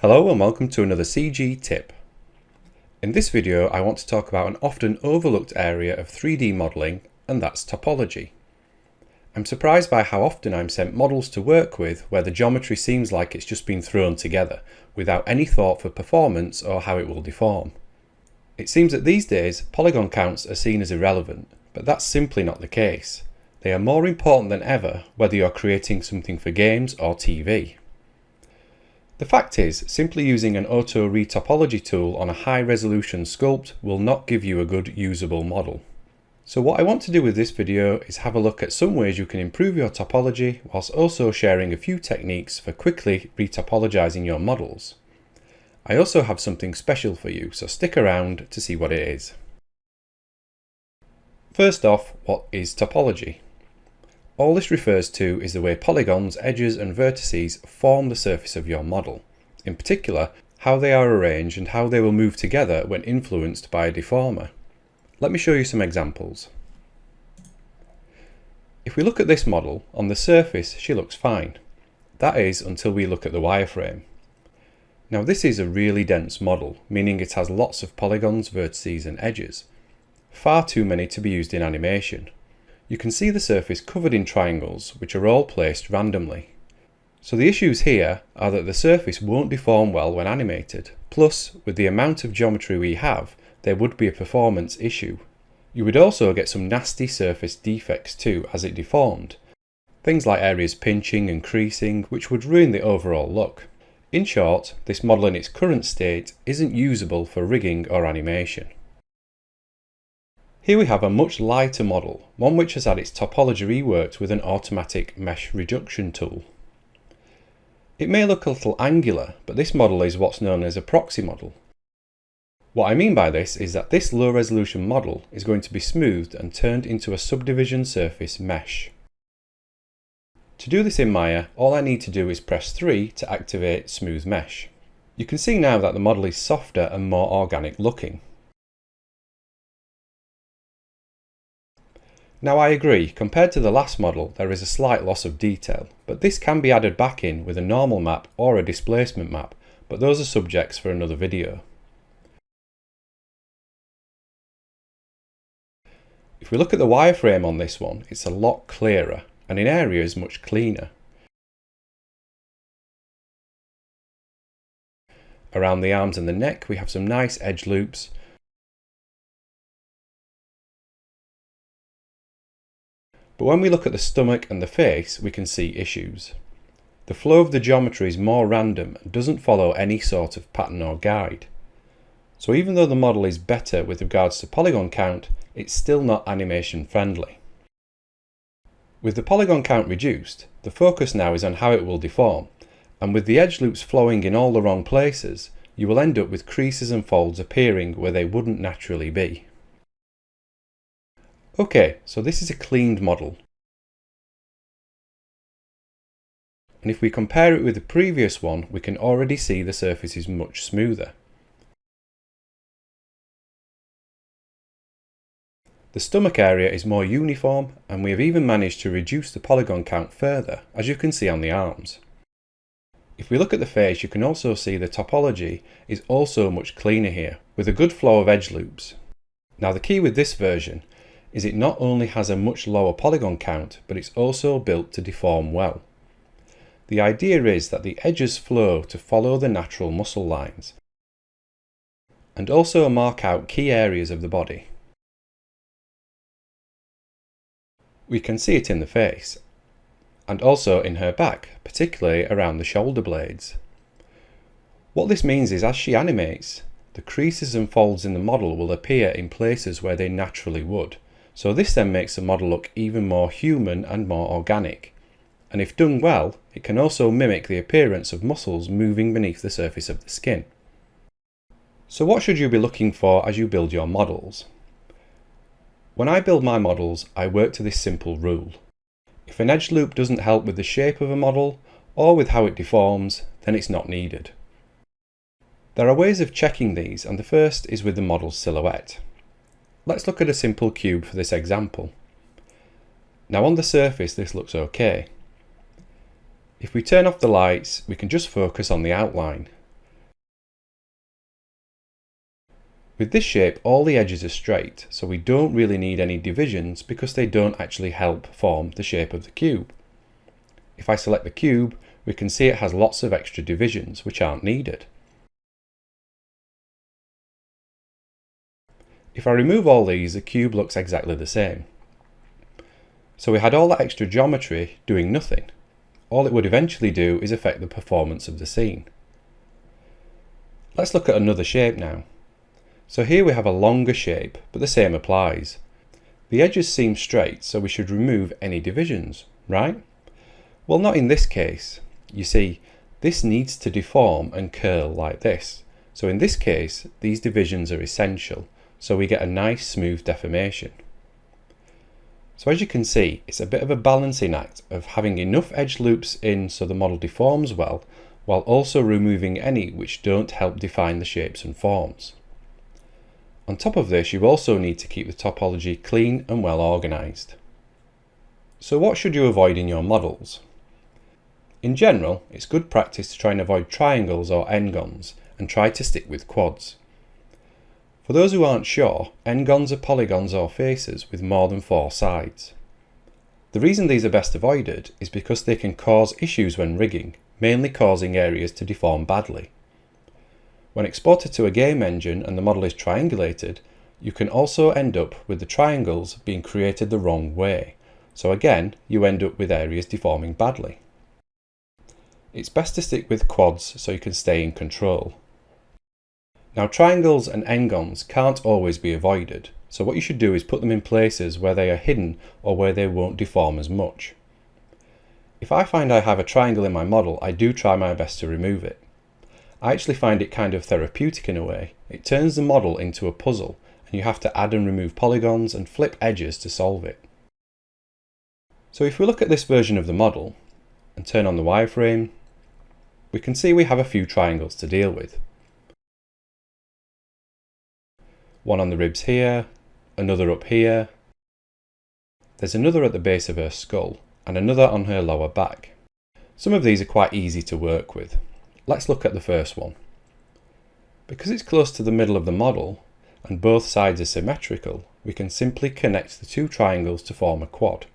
Hello and welcome to another CG tip. In this video I want to talk about an often overlooked area of 3D modelling, and that's topology. I'm surprised by how often I'm sent models to work with where the geometry seems like it's just been thrown together, without any thought for performance or how it will deform. It seems that these days polygon counts are seen as irrelevant, but that's simply not the case. They are more important than ever whether you're creating something for games or TV. The fact is, simply using an auto retopology tool on a high resolution sculpt will not give you a good usable model. So what I want to do with this video is have a look at some ways you can improve your topology whilst also sharing a few techniques for quickly retopologizing your models. I also have something special for you, so stick around to see what it is. First off, what is topology? All this refers to is the way polygons, edges and vertices form the surface of your model. In particular, how they are arranged and how they will move together when influenced by a deformer. Let me show you some examples. If we look at this model, on the surface she looks fine. That is until we look at the wireframe. Now this is a really dense model, meaning it has lots of polygons, vertices and edges. Far too many to be used in animation. You can see the surface covered in triangles which are all placed randomly. So the issues here are that the surface won't deform well when animated, plus with the amount of geometry we have there would be a performance issue. You would also get some nasty surface defects too as it deformed. Things like areas pinching and creasing which would ruin the overall look. In short, this model in its current state isn't usable for rigging or animation. Here we have a much lighter model, one which has had its topology reworked with an automatic mesh reduction tool. It may look a little angular, but this model is what's known as a proxy model. What I mean by this is that this low resolution model is going to be smoothed and turned into a subdivision surface mesh. To do this in Maya, all I need to do is press 3 to activate smooth mesh. You can see now that the model is softer and more organic looking. Now I agree, compared to the last model there is a slight loss of detail, but this can be added back in with a normal map or a displacement map, but those are subjects for another video. If we look at the wireframe on this one, it's a lot clearer, and in areas much cleaner. Around the arms and the neck we have some nice edge loops. But when we look at the stomach and the face, we can see issues. The flow of the geometry is more random and doesn't follow any sort of pattern or guide. So even though the model is better with regards to polygon count, it's still not animation friendly. With the polygon count reduced, the focus now is on how it will deform, and with the edge loops flowing in all the wrong places, you will end up with creases and folds appearing where they wouldn't naturally be. Okay, so this is a cleaned model. And if we compare it with the previous one, we can already see the surface is much smoother. The stomach area is more uniform, and we have even managed to reduce the polygon count further, as you can see on the arms. If we look at the face, you can also see the topology is also much cleaner here, with a good flow of edge loops. Now the key with this version is it not only has a much lower polygon count, but it's also built to deform well. The idea is that the edges flow to follow the natural muscle lines, and also mark out key areas of the body. We can see it in the face, and also in her back, particularly around the shoulder blades. What this means is as she animates, the creases and folds in the model will appear in places where they naturally would. So this then makes the model look even more human and more organic. And if done well, it can also mimic the appearance of muscles moving beneath the surface of the skin. So what should you be looking for as you build your models? When I build my models, I work to this simple rule. If an edge loop doesn't help with the shape of a model, or with how it deforms, then it's not needed. There are ways of checking these, and the first is with the model's silhouette. Let's look at a simple cube for this example. Now on the surface this looks okay. If we turn off the lights, we can just focus on the outline. With this shape, all the edges are straight, so we don't really need any divisions because they don't actually help form the shape of the cube. If I select the cube, we can see it has lots of extra divisions which aren't needed. If I remove all these, the cube looks exactly the same. So we had all that extra geometry doing nothing. All it would eventually do is affect the performance of the scene. Let's look at another shape now. So here we have a longer shape, but the same applies. The edges seem straight, so we should remove any divisions, right? Well, not in this case. You see, this needs to deform and curl like this. So in this case, these divisions are essential, so we get a nice smooth deformation. So as you can see, it's a bit of a balancing act of having enough edge loops in so the model deforms well, while also removing any which don't help define the shapes and forms. On top of this, you also need to keep the topology clean and well organised. So what should you avoid in your models? In general, it's good practice to try and avoid triangles or n-gons and try to stick with quads. For those who aren't sure, n-gons are polygons or faces with more than 4 sides. The reason these are best avoided is because they can cause issues when rigging, mainly causing areas to deform badly. When exported to a game engine and the model is triangulated, you can also end up with the triangles being created the wrong way, so again you end up with areas deforming badly. It's best to stick with quads so you can stay in control. Now triangles and n-gons can't always be avoided, so what you should do is put them in places where they are hidden or where they won't deform as much. If I find I have a triangle in my model, I do try my best to remove it. I actually find it kind of therapeutic in a way. It turns the model into a puzzle and you have to add and remove polygons and flip edges to solve it. So if we look at this version of the model and turn on the wireframe, we can see we have a few triangles to deal with. One on the ribs here, another up here. There's another at the base of her skull and another on her lower back. Some of these are quite easy to work with. Let's look at the first one. Because it's close to the middle of the model and both sides are symmetrical, we can simply connect the two triangles to form a quad.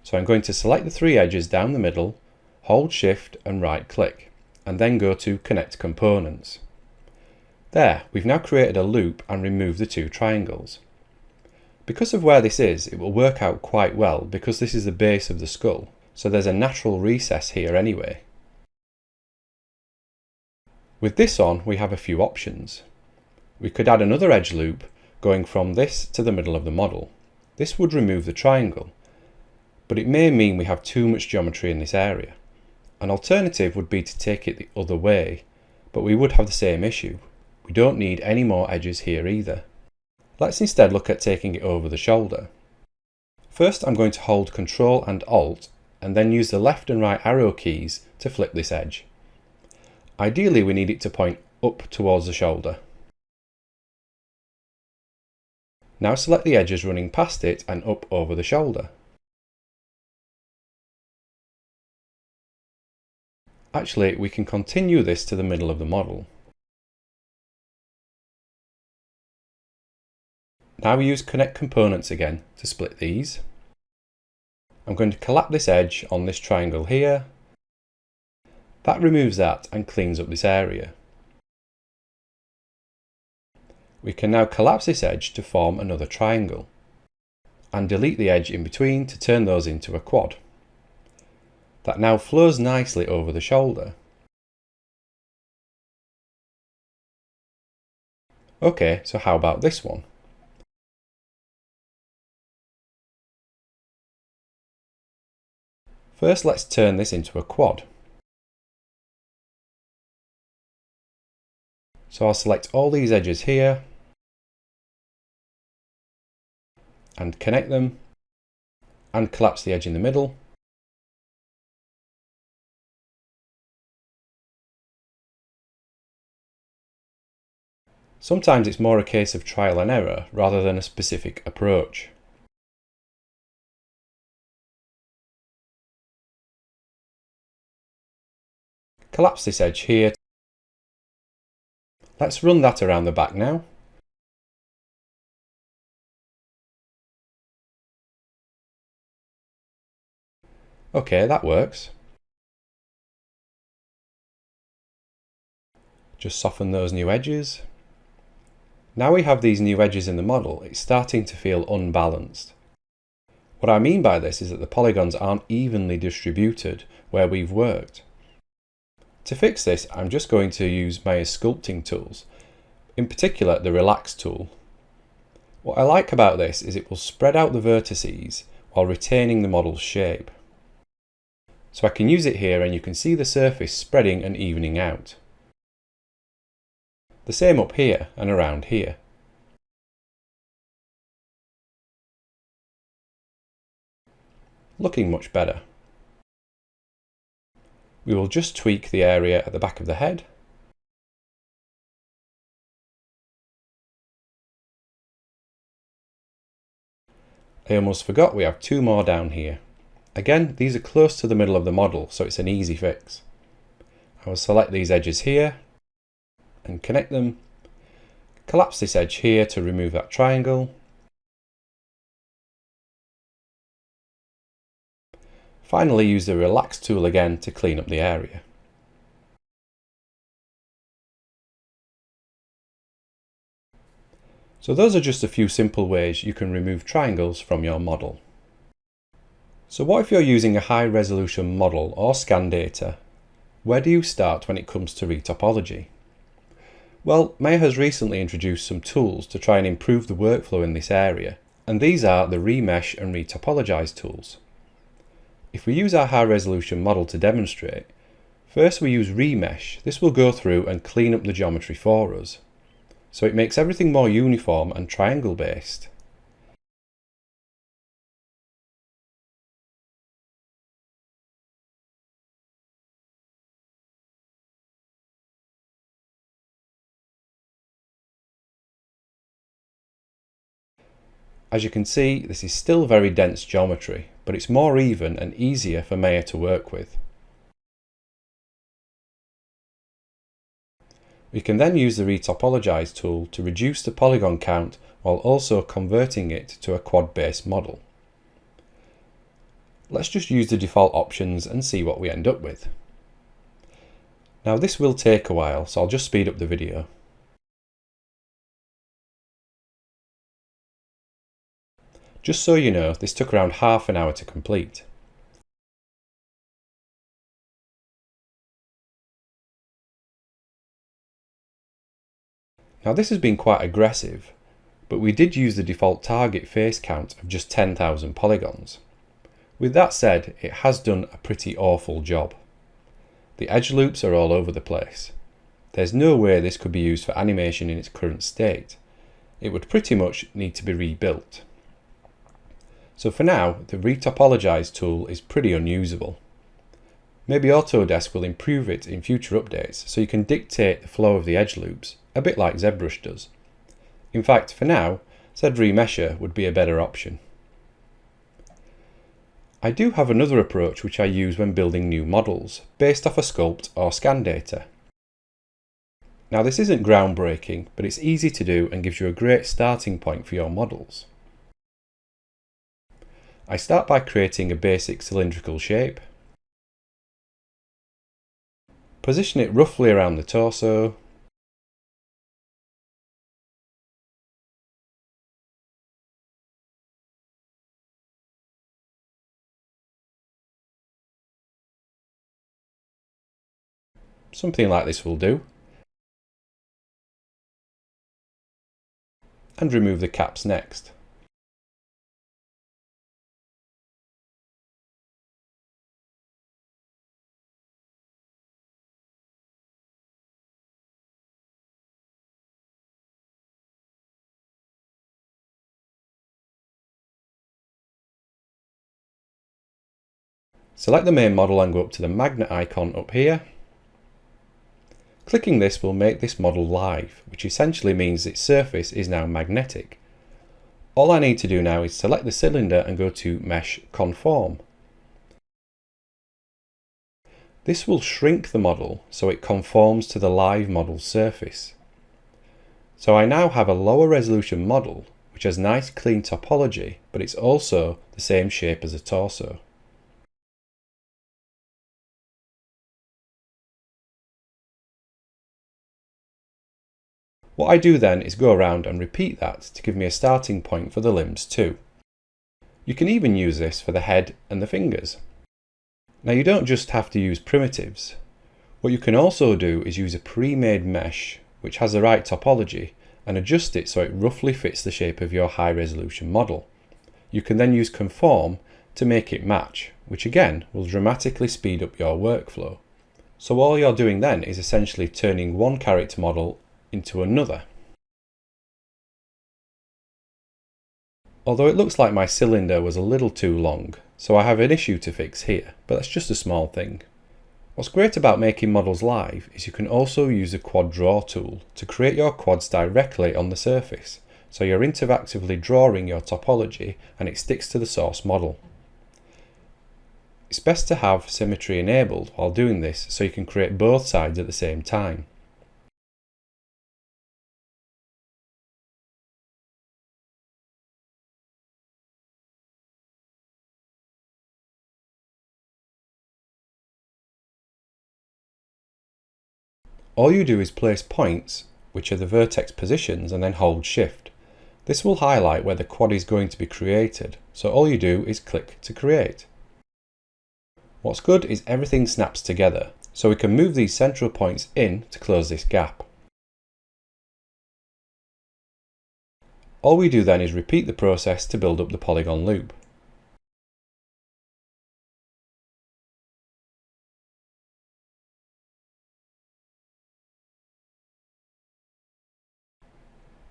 So I'm going to select the 3 edges down the middle, hold Shift and right click, and then go to Connect Components. There, we've now created a loop and removed the 2 triangles. Because of where this is, it will work out quite well because this is the base of the skull, so there's a natural recess here anyway. With this on, we have a few options. We could add another edge loop going from this to the middle of the model. This would remove the triangle, but it may mean we have too much geometry in this area. An alternative would be to take it the other way, but we would have the same issue. We don't need any more edges here either. Let's instead look at taking it over the shoulder. First, I'm going to hold Ctrl and Alt and then use the left and right arrow keys to flip this edge. Ideally, we need it to point up towards the shoulder. Now select the edges running past it and up over the shoulder. Actually, we can continue this to the middle of the model. Now we use Connect Components again to split these. I'm going to collapse this edge on this triangle here. That removes that and cleans up this area. We can now collapse this edge to form another triangle and delete the edge in between to turn those into a quad. That now flows nicely over the shoulder. Okay, so how about this one? First, let's turn this into a quad. So I'll select all these edges here and connect them and collapse the edge in the middle. Sometimes it's more a case of trial and error rather than a specific approach. Collapse this edge here. Let's run that around the back now. Okay, that works. Just soften those new edges. Now we have these new edges in the model, it's starting to feel unbalanced. What I mean by this is that the polygons aren't evenly distributed where we've worked. To fix this, I'm just going to use my sculpting tools, in particular the Relax tool. What I like about this is it will spread out the vertices while retaining the model's shape. So I can use it here and you can see the surface spreading and evening out. The same up here and around here. Looking much better. We will just tweak the area at the back of the head. I almost forgot we have two more down here. Again, these are close to the middle of the model, so it's an easy fix. I will select these edges here and connect them. Collapse this edge here to remove that triangle. Finally, use the Relax tool again to clean up the area. So those are just a few simple ways you can remove triangles from your model. So what if you're using a high resolution model or scan data? Where do you start when it comes to retopology? Well, Maya has recently introduced some tools to try and improve the workflow in this area, and these are the Remesh and Retopologize tools. If we use our high resolution model to demonstrate, first we use Remesh. This will go through and clean up the geometry for us. So it makes everything more uniform and triangle based. As you can see, this is still very dense geometry, but it's more even and easier for Maya to work with. We can then use the Retopologize tool to reduce the polygon count while also converting it to a quad-based model. Let's just use the default options and see what we end up with. Now this will take a while, so I'll just speed up the video. Just so you know, this took around half an hour to complete. Now this has been quite aggressive, but we did use the default target face count of just 10,000 polygons. With that said, it has done a pretty awful job. The edge loops are all over the place. There's no way this could be used for animation in its current state. It would pretty much need to be rebuilt. So for now, the Retopologize tool is pretty unusable. Maybe Autodesk will improve it in future updates so you can dictate the flow of the edge loops, a bit like ZBrush does. In fact, for now, ZRemesher would be a better option. I do have another approach which I use when building new models, based off a sculpt or scan data. Now this isn't groundbreaking, but it's easy to do and gives you a great starting point for your models. I start by creating a basic cylindrical shape. Position it roughly around the torso. Something like this will do. And remove the caps next. Select the main model and go up to the magnet icon up here. Clicking this will make this model live, which essentially means its surface is now magnetic. All I need to do now is select the cylinder and go to Mesh Conform. This will shrink the model so it conforms to the live model's surface. So I now have a lower resolution model which has nice clean topology, but it's also the same shape as a torso. What I do then is go around and repeat that to give me a starting point for the limbs too. You can even use this for the head and the fingers. Now you don't just have to use primitives. What you can also do is use a pre-made mesh which has the right topology and adjust it so it roughly fits the shape of your high resolution model. You can then use conform to make it match, which again will dramatically speed up your workflow. So all you're doing then is essentially turning one character model into another. Although it looks like my cylinder was a little too long, so I have an issue to fix here, but that's just a small thing. What's great about making models live is you can also use the quad draw tool to create your quads directly on the surface, so you're interactively drawing your topology and it sticks to the source model. It's best to have symmetry enabled while doing this so you can create both sides at the same time. All you do is place points, which are the vertex positions, and then hold Shift. This will highlight where the quad is going to be created, so all you do is click to create. What's good is everything snaps together, so we can move these central points in to close this gap. All we do then is repeat the process to build up the polygon loop.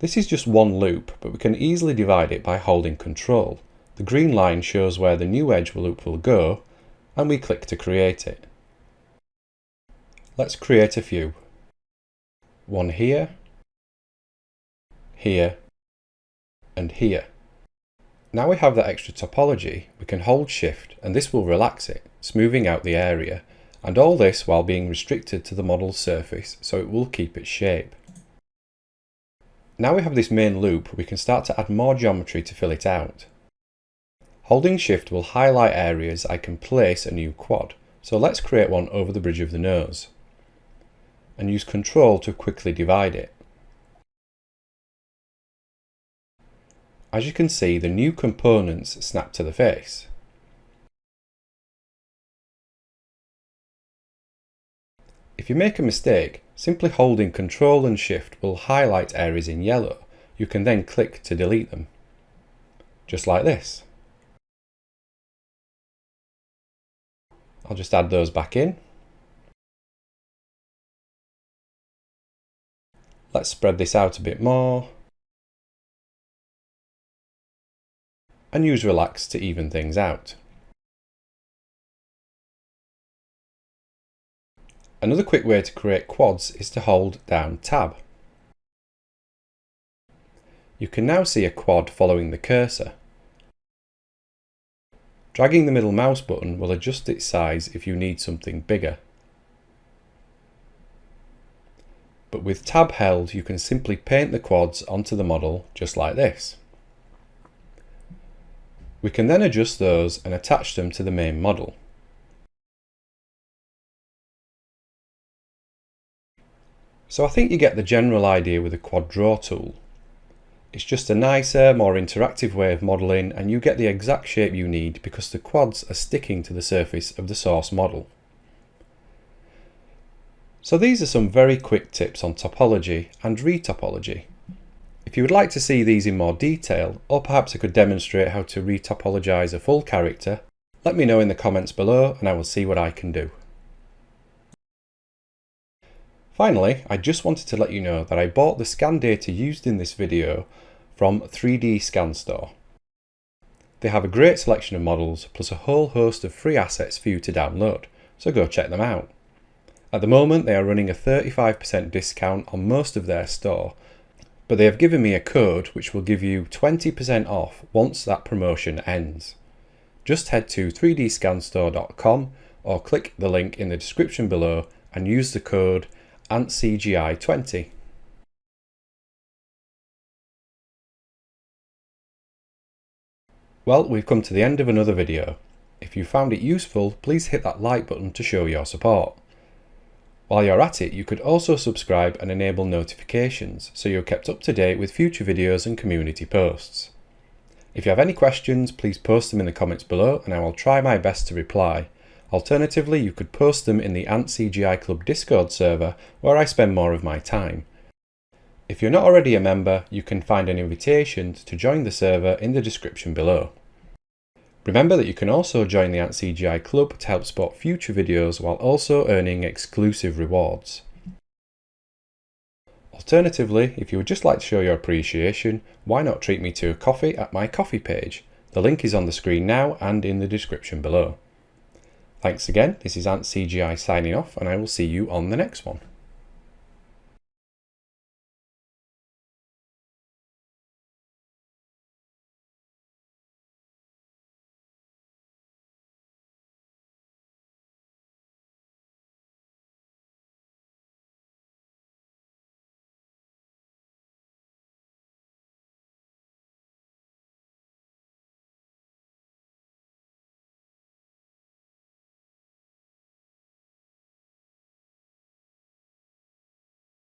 This is just one loop, but we can easily divide it by holding Control. The green line shows where the new edge loop will go, and we click to create it. Let's create a few. One here, here, and here. Now we have that extra topology, we can hold Shift and this will relax it, smoothing out the area, and all this while being restricted to the model's surface, so it will keep its shape. Now we have this main loop, we can start to add more geometry to fill it out. Holding Shift will highlight areas I can place a new quad, so let's create one over the bridge of the nose. And use Control to quickly divide it. As you can see, the new components snap to the face. If you make a mistake, simply holding Control and Shift will highlight areas in yellow. You can then click to delete them. Just like this. I'll just add those back in. Let's spread this out a bit more. And use Relax to even things out. Another quick way to create quads is to hold down Tab. You can now see a quad following the cursor. Dragging the middle mouse button will adjust its size if you need something bigger. But with Tab held, you can simply paint the quads onto the model just like this. We can then adjust those and attach them to the main model. So I think you get the general idea with the quad draw tool. It's just a nicer, more interactive way of modelling, and you get the exact shape you need because the quads are sticking to the surface of the source model. So these are some very quick tips on topology and retopology. If you would like to see these in more detail, or perhaps I could demonstrate how to retopologize a full character, let me know in the comments below and I will see what I can do. Finally, I just wanted to let you know that I bought the scan data used in this video from 3D Scan Store. They have a great selection of models plus a whole host of free assets for you to download, so go check them out. At the moment they are running a 35% discount on most of their store, but they have given me a code which will give you 20% off once that promotion ends. Just head to 3dscanstore.com or click the link in the description below and use the code antCGi20. Well, we've come to the end of another video. If you found it useful, please hit that like button to show your support. While you're at it, you could also subscribe and enable notifications so you're kept up to date with future videos and community posts. If you have any questions, please post them in the comments below and I will try my best to reply. Alternatively, you could post them in the antCGi Club Discord server where I spend more of my time. If you're not already a member, you can find an invitation to join the server in the description below. Remember that you can also join the antCGi Club to help support future videos while also earning exclusive rewards. Alternatively, if you would just like to show your appreciation, why not treat me to a coffee at my coffee page? The link is on the screen now and in the description below. Thanks again, this is antCGi signing off and I will see you on the next one.